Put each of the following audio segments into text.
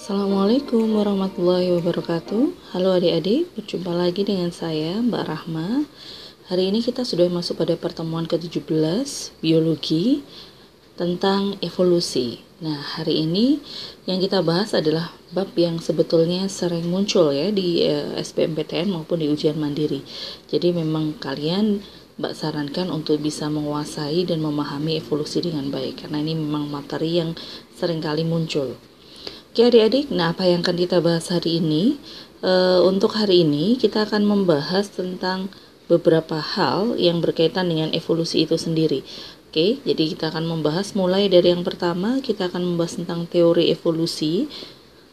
Assalamualaikum warahmatullahi wabarakatuh. Halo adik-adik, berjumpa lagi dengan saya Mbak Rahma. Hari ini kita sudah masuk pada pertemuan ke-17 biologi tentang evolusi. Nah, hari ini yang kita bahas adalah bab yang sebetulnya sering muncul ya di SBMPTN maupun di ujian mandiri. Jadi memang kalian Mbak sarankan untuk bisa menguasai dan memahami evolusi dengan baik, karena ini memang materi yang seringkali muncul. Oke adik-adik, nah apa yang akan kita bahas hari ini? Untuk hari ini kita akan membahas tentang beberapa hal yang berkaitan dengan evolusi itu sendiri. Oke, jadi kita akan membahas mulai dari yang pertama, kita akan membahas tentang teori evolusi.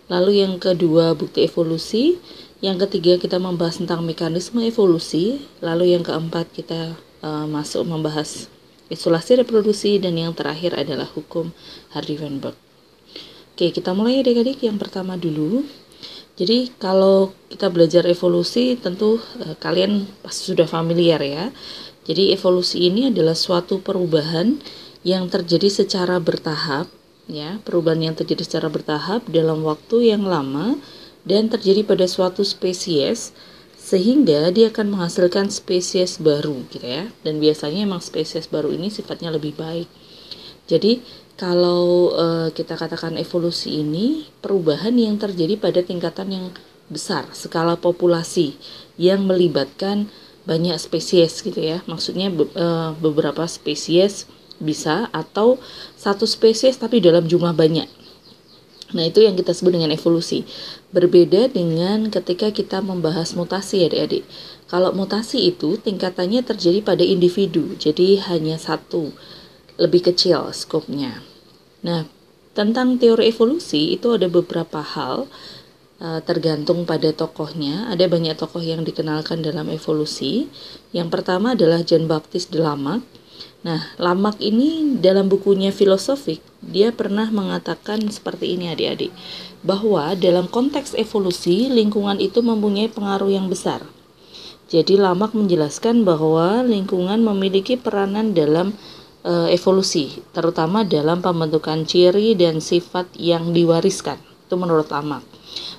Lalu yang kedua, bukti evolusi. Yang ketiga, kita membahas tentang mekanisme evolusi. Lalu yang keempat, kita masuk membahas isolasi reproduksi. Dan yang terakhir adalah hukum Hardy-Weinberg. Oke, kita mulai adik-adik. Yang pertama dulu. Jadi kalau kita belajar evolusi tentu kalian pasti sudah familiar ya. Jadi evolusi ini adalah suatu perubahan yang terjadi secara bertahap ya, perubahan yang terjadi secara bertahap dalam waktu yang lama dan terjadi pada suatu spesies sehingga dia akan menghasilkan spesies baru gitu ya. Dan biasanya emang spesies baru ini sifatnya lebih baik. Jadi kalau kita katakan evolusi ini perubahan yang terjadi pada tingkatan yang besar, skala populasi yang melibatkan banyak spesies gitu ya. Maksudnya beberapa spesies bisa atau satu spesies tapi dalam jumlah banyak. Nah, itu yang kita sebut dengan evolusi. Berbeda dengan ketika kita membahas mutasi adik-adik. Kalau mutasi itu tingkatannya terjadi pada individu, jadi hanya satu, lebih kecil skopnya. Nah, tentang teori evolusi itu ada beberapa hal tergantung pada tokohnya. Ada banyak tokoh yang dikenalkan dalam evolusi. Yang pertama adalah Jean-Baptiste de Lamarck. Nah, Lamarck ini dalam bukunya Filosofik, dia pernah mengatakan seperti ini adik-adik, bahwa dalam konteks evolusi, lingkungan itu mempunyai pengaruh yang besar. Jadi Lamarck menjelaskan bahwa lingkungan memiliki peranan dalam evolusi, terutama dalam pembentukan ciri dan sifat yang diwariskan. Itu menurut Lamarck.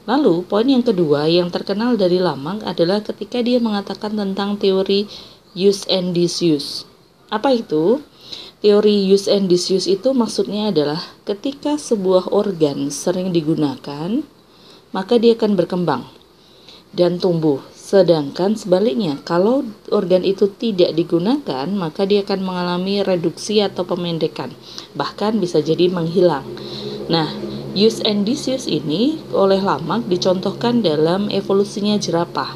Lalu poin yang kedua yang terkenal dari Lamarck adalah ketika dia mengatakan tentang teori use and disuse. Apa itu? Teori use and disuse itu maksudnya adalah ketika sebuah organ sering digunakan, maka dia akan berkembang dan tumbuh. Sedangkan sebaliknya, kalau organ itu tidak digunakan, maka dia akan mengalami reduksi atau pemendekan, bahkan bisa jadi menghilang. Nah, use and disuse ini oleh Lamarck dicontohkan dalam evolusinya jerapah.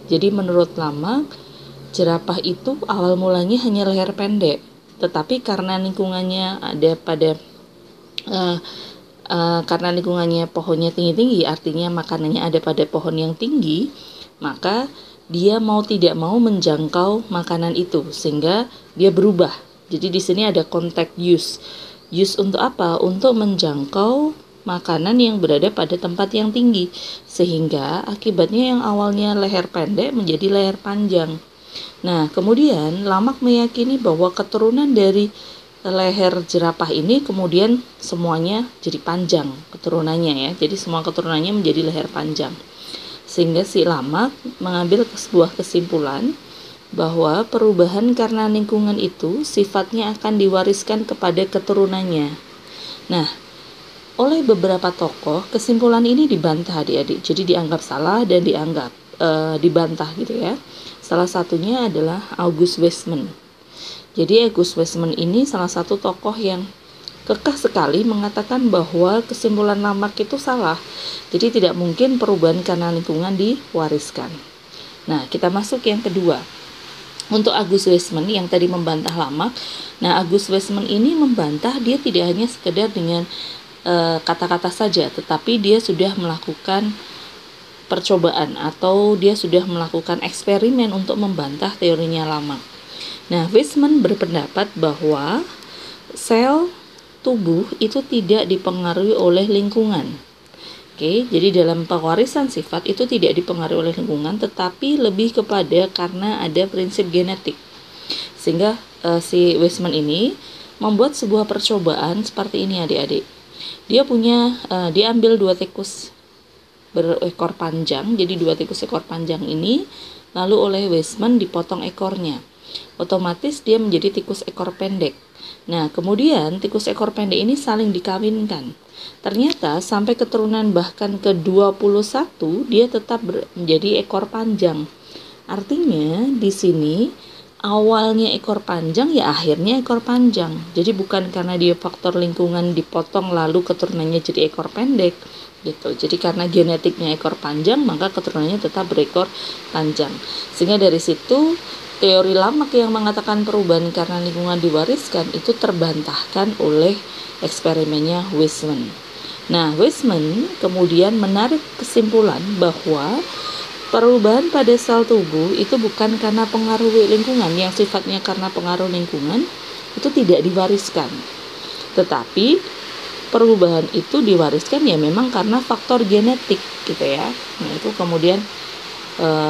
Jadi menurut Lamarck, jerapah itu awal mulanya hanya leher pendek, tetapi karena lingkungannya ada pada karena lingkungannya pohonnya tinggi-tinggi, artinya makanannya ada pada pohon yang tinggi, maka dia mau tidak mau menjangkau makanan itu sehingga dia berubah. Jadi di sini ada konteks use. Use untuk apa? Untuk menjangkau makanan yang berada pada tempat yang tinggi, sehingga akibatnya yang awalnya leher pendek menjadi leher panjang. Nah, kemudian Lamarck meyakini bahwa keturunan dari leher jerapah ini kemudian semuanya jadi panjang keturunannya ya. Jadi semua keturunannya menjadi leher panjang. Sehingga si Lamarck mengambil sebuah kesimpulan bahwa perubahan karena lingkungan itu sifatnya akan diwariskan kepada keturunannya. Nah, oleh beberapa tokoh kesimpulan ini dibantah adik-adik. Jadi dianggap salah dan dianggap dibantah gitu ya. Salah satunya adalah August Weismann. Jadi August Weismann ini salah satu tokoh yang kekeh sekali mengatakan bahwa kesimpulan Lamarck itu salah. Jadi tidak mungkin perubahan karena lingkungan diwariskan. Nah, kita masuk yang kedua. Untuk August Weismann yang tadi membantah Lamarck. Nah, August Weismann ini membantah dia tidak hanya sekedar dengan kata-kata saja, tetapi dia sudah melakukan percobaan atau dia sudah melakukan eksperimen untuk membantah teorinya Lamarck. Nah, Weismann berpendapat bahwa sel tubuh itu tidak dipengaruhi oleh lingkungan. Oke, jadi dalam pewarisan sifat itu tidak dipengaruhi oleh lingkungan, tetapi lebih kepada karena ada prinsip genetik. Sehingga si Weismann ini membuat sebuah percobaan seperti ini adik-adik. Dia ambil dua tikus berekor panjang, jadi dua tikus ekor panjang ini, lalu oleh Weismann dipotong ekornya. Otomatis dia menjadi tikus ekor pendek. Nah, kemudian tikus ekor pendek ini saling dikawinkan. Ternyata sampai keturunan bahkan ke-21 dia tetap menjadi ekor panjang. Artinya di sini awalnya ekor panjang ya akhirnya ekor panjang. Jadi bukan karena dia faktor lingkungan dipotong lalu keturunannya jadi ekor pendek gitu. Jadi karena genetiknya ekor panjang maka keturunannya tetap berekor panjang. Sehingga dari situ teori Lamarck yang mengatakan perubahan karena lingkungan diwariskan itu terbantahkan oleh eksperimennya Weismann. Nah, Weismann kemudian menarik kesimpulan bahwa perubahan pada sel tubuh itu bukan karena pengaruh lingkungan yang sifatnya karena pengaruh lingkungan itu tidak diwariskan. Tetapi perubahan itu diwariskan ya memang karena faktor genetik gitu ya. Nah, itu kemudian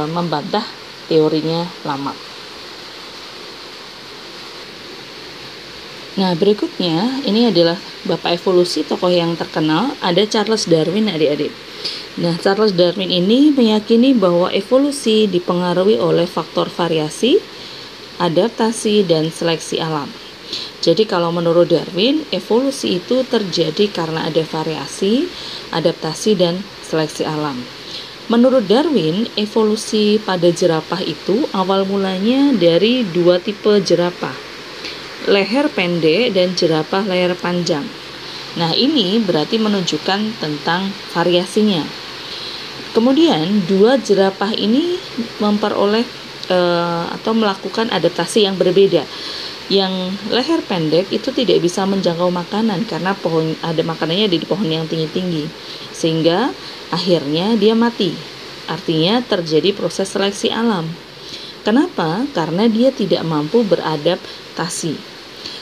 membantah teorinya Lamarck. Nah, berikutnya ini adalah bapak evolusi tokoh yang terkenal, ada Charles Darwin adik-adik. Nah, Charles Darwin ini meyakini bahwa evolusi dipengaruhi oleh faktor variasi, adaptasi, dan seleksi alam. Jadi kalau menurut Darwin, evolusi itu terjadi karena ada variasi, adaptasi, dan seleksi alam. Menurut Darwin, evolusi pada jerapah itu awal mulanya dari dua tipe jerapah, leher pendek dan jerapah leher panjang. Nah, ini berarti menunjukkan tentang variasinya. Kemudian dua jerapah ini memperoleh atau melakukan adaptasi yang berbeda. Yang leher pendek itu tidak bisa menjangkau makanan karena ada makanannya di pohon yang tinggi-tinggi, sehingga akhirnya dia mati. Artinya terjadi proses seleksi alam. Kenapa? Karena dia tidak mampu beradaptasi.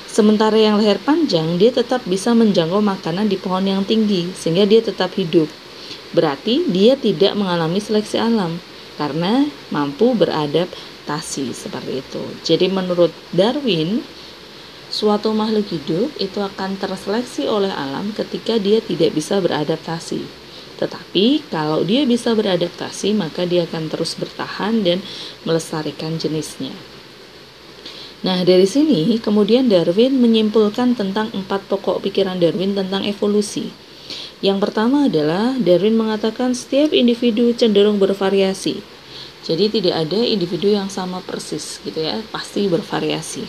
Sementara yang leher panjang dia tetap bisa menjangkau makanan di pohon yang tinggi sehingga dia tetap hidup. Berarti dia tidak mengalami seleksi alam karena mampu beradaptasi seperti itu. Jadi menurut Darwin, suatu makhluk hidup itu akan terseleksi oleh alam ketika dia tidak bisa beradaptasi. Tetapi kalau dia bisa beradaptasi, maka dia akan terus bertahan dan melestarikan jenisnya. Nah, dari sini kemudian Darwin menyimpulkan tentang 4 pokok pikiran Darwin tentang evolusi. Yang pertama adalah Darwin mengatakan setiap individu cenderung bervariasi. Jadi tidak ada individu yang sama persis gitu ya, pasti bervariasi.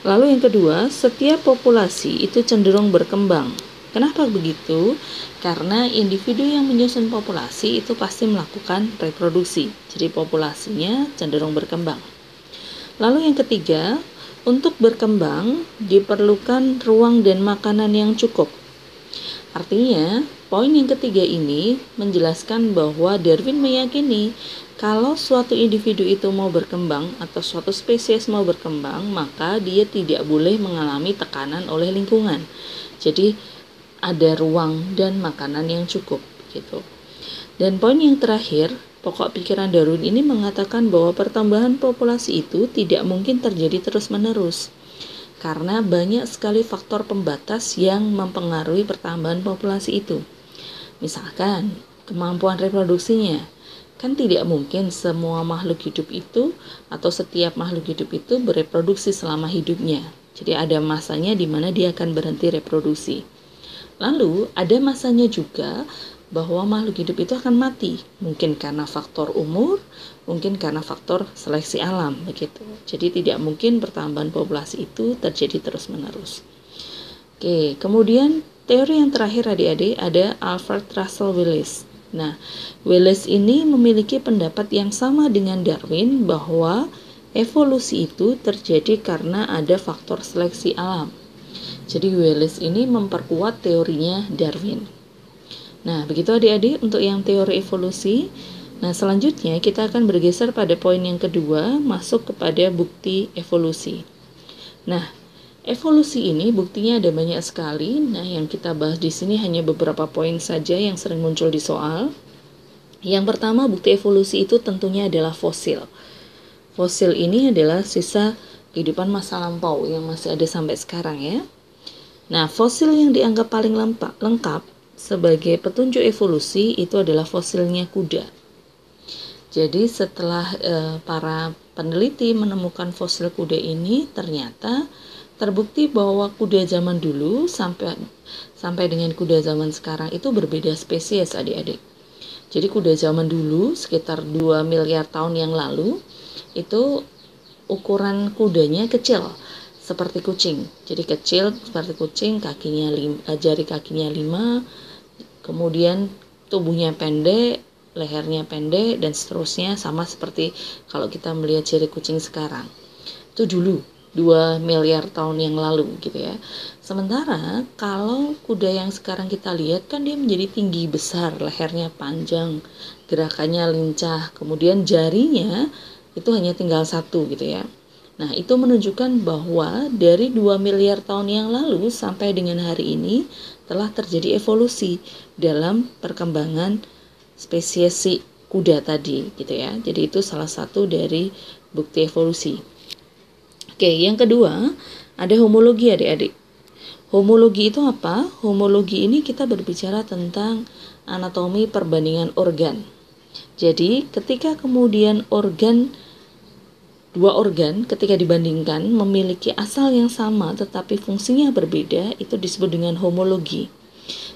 Lalu yang kedua, setiap populasi itu cenderung berkembang. Kenapa begitu? Karena individu yang menyusun populasi itu pasti melakukan reproduksi. Jadi populasinya cenderung berkembang. Lalu yang ketiga, untuk berkembang diperlukan ruang dan makanan yang cukup. Artinya, poin yang ketiga ini menjelaskan bahwa Darwin meyakini kalau suatu individu itu mau berkembang atau suatu spesies mau berkembang, maka dia tidak boleh mengalami tekanan oleh lingkungan. Jadi ada ruang dan makanan yang cukup gitu. Dan poin yang terakhir, pokok pikiran Darwin ini mengatakan bahwa pertambahan populasi itu tidak mungkin terjadi terus-menerus karena banyak sekali faktor pembatas yang mempengaruhi pertambahan populasi itu. Misalkan, kemampuan reproduksinya. Kan tidak mungkin semua makhluk hidup itu atau setiap makhluk hidup itu bereproduksi selama hidupnya. Jadi ada masanya di mana dia akan berhenti reproduksi. Lalu ada masanya juga bahwa makhluk hidup itu akan mati, mungkin karena faktor umur, mungkin karena faktor seleksi alam begitu. Jadi tidak mungkin pertambahan populasi itu terjadi terus-menerus. Oke, kemudian teori yang terakhir adik-adik ada Alfred Russel Wallace. Nah, Wallace ini memiliki pendapat yang sama dengan Darwin bahwa evolusi itu terjadi karena ada faktor seleksi alam. Jadi Wallace ini memperkuat teorinya Darwin. Nah, begitu adik-adik untuk yang teori evolusi. Nah, selanjutnya kita akan bergeser pada poin yang kedua, masuk kepada bukti evolusi. Nah, evolusi ini buktinya ada banyak sekali. Nah, yang kita bahas di sini hanya beberapa poin saja yang sering muncul di soal. Yang pertama, bukti evolusi itu tentunya adalah fosil. Fosil ini adalah sisa kehidupan masa lampau yang masih ada sampai sekarang ya. Nah, fosil yang dianggap paling lengkap sebagai petunjuk evolusi itu adalah fosilnya kuda. Jadi setelah para peneliti menemukan fosil kuda ini, ternyata terbukti bahwa kuda zaman dulu sampai dengan kuda zaman sekarang itu berbeda spesies, adik-adik. Jadi kuda zaman dulu sekitar 2 miliar tahun yang lalu itu ukuran kudanya kecil seperti kucing. Jadi kecil seperti kucing, jari kakinya 5, kemudian tubuhnya pendek, lehernya pendek, dan seterusnya, sama seperti kalau kita melihat jari kucing sekarang. Itu dulu 2 miliar tahun yang lalu gitu ya. Sementara kalau kuda yang sekarang kita lihat kan dia menjadi tinggi besar, lehernya panjang, gerakannya lincah, kemudian jarinya itu hanya tinggal 1 gitu ya. Nah, itu menunjukkan bahwa dari 2 miliar tahun yang lalu sampai dengan hari ini telah terjadi evolusi dalam perkembangan spesies si kuda tadi gitu ya. Jadi itu salah satu dari bukti evolusi. Oke, yang kedua ada homologi, adik-adik. Homologi itu apa? Homologi ini kita berbicara tentang anatomi perbandingan organ. Jadi ketika kemudian dua organ ketika dibandingkan memiliki asal yang sama tetapi fungsinya berbeda, itu disebut dengan homologi.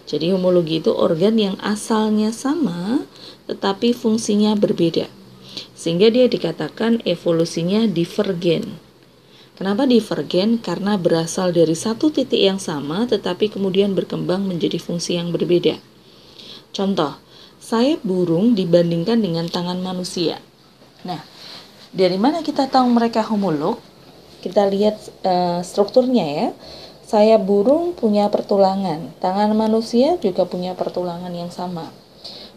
Jadi homologi itu organ yang asalnya sama tetapi fungsinya berbeda, sehingga dia dikatakan evolusinya divergen. Kenapa divergen? Karena berasal dari satu titik yang sama tetapi kemudian berkembang menjadi fungsi yang berbeda. Contoh, sayap burung dibandingkan dengan tangan manusia. Nah, dari mana kita tahu mereka homolog? Kita lihat strukturnya ya. Sayap burung punya pertulangan, tangan manusia juga punya pertulangan yang sama.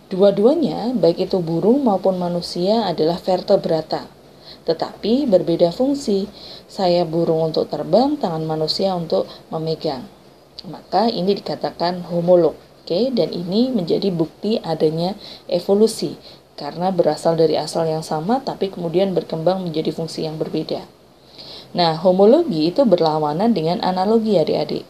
Dua-duanya, baik itu burung maupun manusia, adalah vertebrata, tetapi berbeda fungsi. Sayap burung untuk terbang, tangan manusia untuk memegang. Maka ini dikatakan homolog. Oke, dan ini menjadi bukti adanya evolusi karena berasal dari asal yang sama tapi kemudian berkembang menjadi fungsi yang berbeda. Nah, homologi itu berlawanan dengan analogi, adik-adik.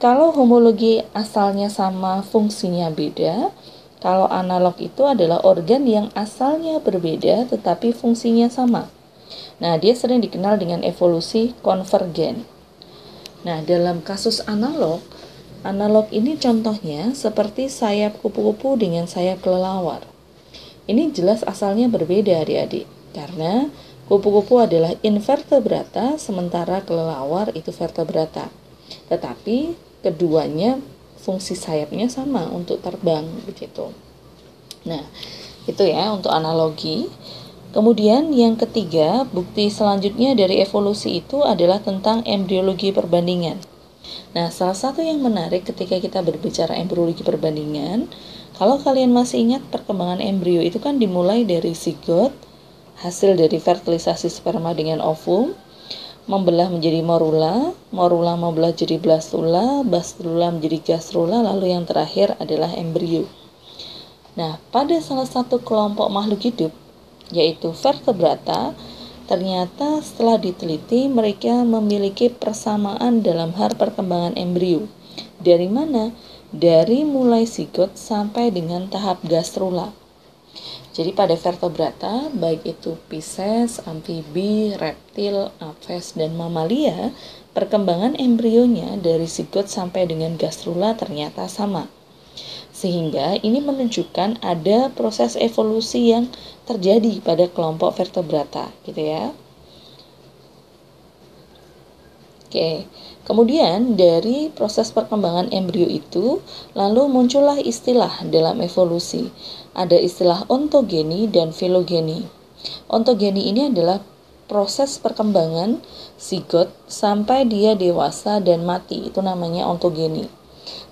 Kalau homologi asalnya sama, fungsinya beda. Kalau analog itu adalah organ yang asalnya berbeda tetapi fungsinya sama. Nah, dia sering dikenal dengan evolusi konvergen. Nah, dalam kasus analog ini contohnya seperti sayap kupu-kupu dengan sayap kelelawar. Ini jelas asalnya berbeda, adik-adik, karena kupu-kupu adalah invertebrata, sementara kelelawar itu vertebrata. Tetapi keduanya fungsi sayapnya sama untuk terbang begitu. Nah, itu ya untuk analogi. Kemudian yang ketiga, bukti selanjutnya dari evolusi itu adalah tentang embriologi perbandingan. Nah, salah satu yang menarik ketika kita berbicara embriologi perbandingan, kalau kalian masih ingat perkembangan embrio itu kan dimulai dari zigot, hasil dari fertilisasi sperma dengan ovum, membelah menjadi morula, morula membelah jadi blastula, blastula menjadi gastrula, lalu yang terakhir adalah embrio. Nah, pada salah satu kelompok makhluk hidup, yaitu vertebrata, ternyata setelah diteliti mereka memiliki persamaan dalam hal perkembangan embrio. Dari mana? Dari mulai zigot sampai dengan tahap gastrula. Jadi pada vertebrata, baik itu Pisces, amfibi, reptil, aves, dan mamalia, perkembangan embrionya dari zigot sampai dengan gastrula ternyata sama. Sehingga ini menunjukkan ada proses evolusi yang terjadi pada kelompok vertebrata, gitu ya. Oke, kemudian dari proses perkembangan embrio itu, lalu muncullah istilah dalam evolusi. Ada istilah ontogeni dan filogeni. Ontogeni ini adalah proses perkembangan zigot sampai dia dewasa dan mati, itu namanya ontogeni.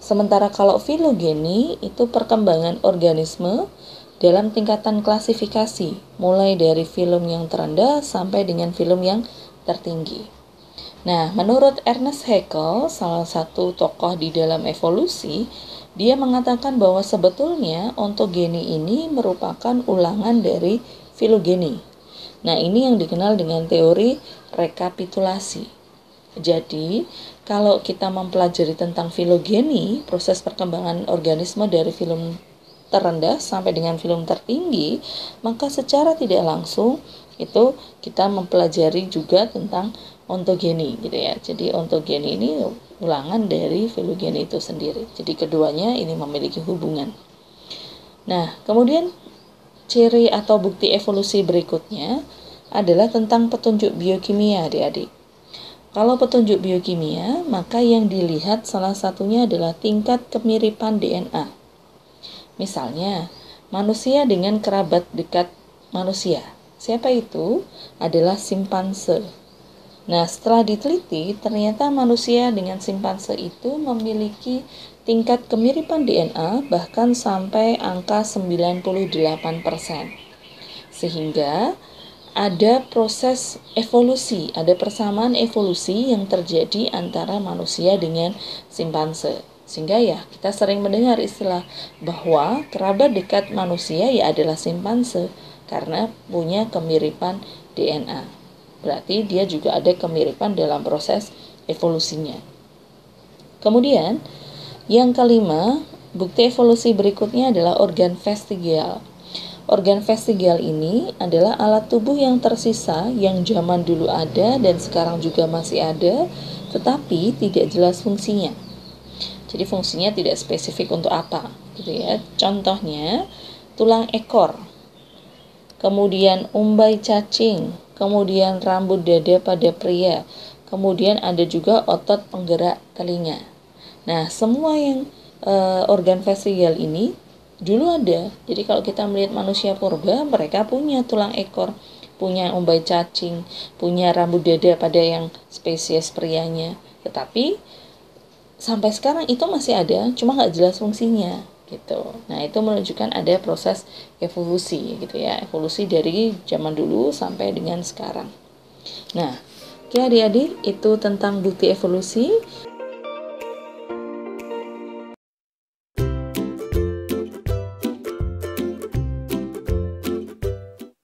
Sementara kalau filogeni itu perkembangan organisme dalam tingkatan klasifikasi, mulai dari filum yang terendah sampai dengan filum yang tertinggi. Nah, menurut Ernest Haeckel, salah satu tokoh di dalam evolusi, dia mengatakan bahwa sebetulnya ontogeni ini merupakan ulangan dari filogeni. Nah, ini yang dikenal dengan teori rekapitulasi. Jadi, kalau kita mempelajari tentang filogeni, proses perkembangan organisme dari filum terendah sampai dengan filum tertinggi, maka secara tidak langsung itu kita mempelajari juga tentang ontogeni gitu ya. Jadi ontogeni ini ulangan dari filogeni itu sendiri. Jadi keduanya ini memiliki hubungan. Nah, kemudian ciri atau bukti evolusi berikutnya adalah tentang petunjuk biokimia, adik-adik. Kalau petunjuk biokimia, maka yang dilihat salah satunya adalah tingkat kemiripan DNA. Misalnya, manusia dengan kerabat dekat manusia. Siapa itu? Adalah simpanse. Nah, setelah diteliti, ternyata manusia dengan simpanse itu memiliki tingkat kemiripan DNA bahkan sampai angka 98%. Sehingga ada proses evolusi, ada persamaan evolusi yang terjadi antara manusia dengan simpanse. Sehingga ya kita sering mendengar istilah bahwa kerabat dekat manusia ya adalah simpanse karena punya kemiripan DNA. Berarti dia juga ada kemiripan dalam proses evolusinya. Kemudian yang kelima, bukti evolusi berikutnya adalah organ vestigial. Organ vestigial ini adalah alat tubuh yang tersisa yang zaman dulu ada dan sekarang juga masih ada, tetapi tidak jelas fungsinya. Jadi fungsinya tidak spesifik untuk apa, gitu ya. Contohnya tulang ekor, kemudian umbai cacing, kemudian rambut dada pada pria, kemudian ada juga otot penggerak telinga. Nah, semua yang organ vestigial ini dulu ada. Jadi kalau kita melihat manusia purba, mereka punya tulang ekor, punya umbai cacing, punya rambut dada pada yang spesies prianya. Tetapi sampai sekarang itu masih ada, cuma nggak jelas fungsinya gitu. Nah, itu menunjukkan ada proses evolusi gitu ya, evolusi dari zaman dulu sampai dengan sekarang. Nah, oke adik-adik, itu tentang bukti evolusi.